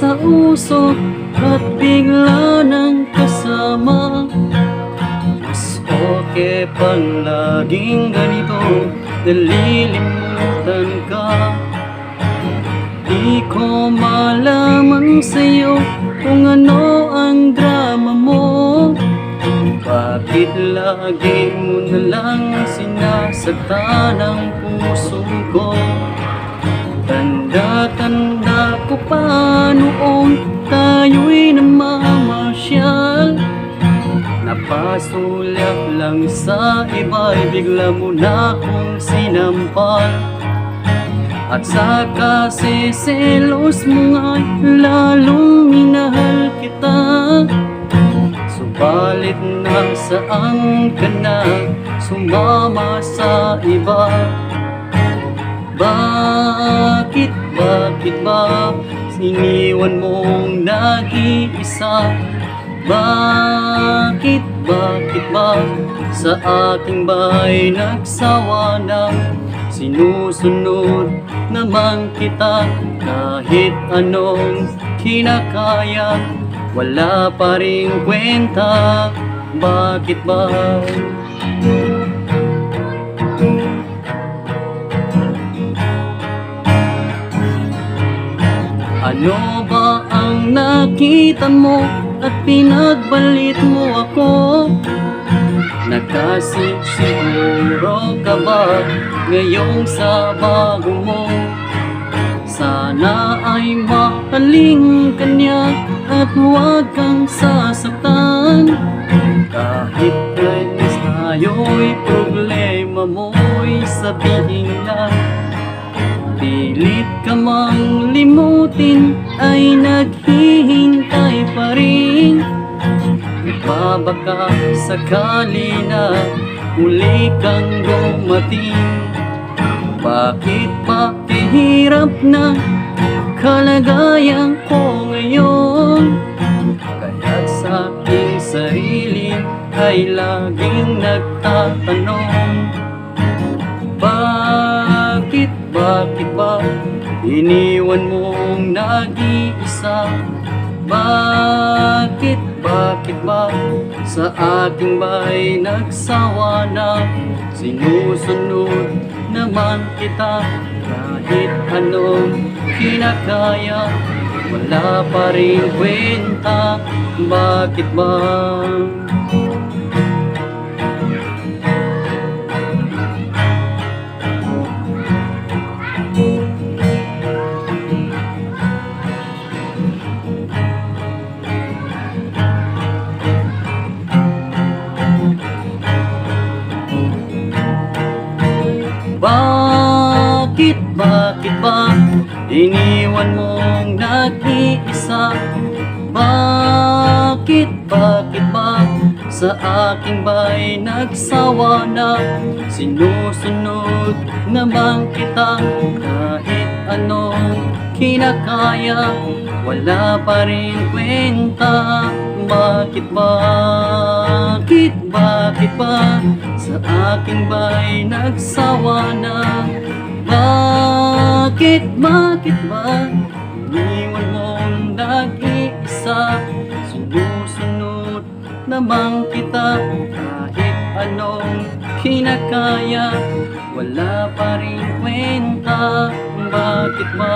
sa uso at bigla ng kasama. Mas okay pang laging ganito, nalilimutan ka. Di ko malaman sa'yo kung ano ang drama mo. Bakit lagi mo na lang sinasaktan ang puso ko? Tanda-tanda ko pa noon tayo'y namamasyal. Napasulap lang sa iba'y bigla mo na kong sinampal. At sa kasiselos mo nga'y lalong minahal kita. Subalit nasaan ka na, sumama sa iba? Bakit ba iniwan mong nag-iisa? Bakit ba sa aking ba'y nagsawa ng sinusunod naman kita? Kahit anong kinakaya, wala pa ring kwenta. Bakit ba? Ano ba ang nakita mo at pinagbalit mo ako? Nagkasisiguro ka ba ngayong sa bago mo? Sana ay mahaling ka niya at huwag kang sasaktan. Kahit kainis tayo'y problema mo'y sabihin lang. Pilit ka mang limutin ay naghihintay pa rin. Baka sakali na uli kang dumating. Bakit pa hirap na kalagayan ko ngayon? Kaya't sa aking sarili ay laging nagtatanong, bakit ba iniwan mong nag-iisa? Bakit ba sa aking ba'y nagsawa na? Sinusunod naman kita kahit anong kinakaya, wala pa rin kwenta. Bakit ba? Bakit ba iniwan mong nag-iisa? Bakit ba sa aking ba'y nagsawa na? Sinusunod naman kita kahit anong kinakaya, wala pa rin kwenta. Bakit ba sa aking ba'y nagsawa na? Bakit ba iniwan mong nag-iisa? Sinusunod naman kita kahit anong kinakaya, wala pa rin kwenta. Bakit ba?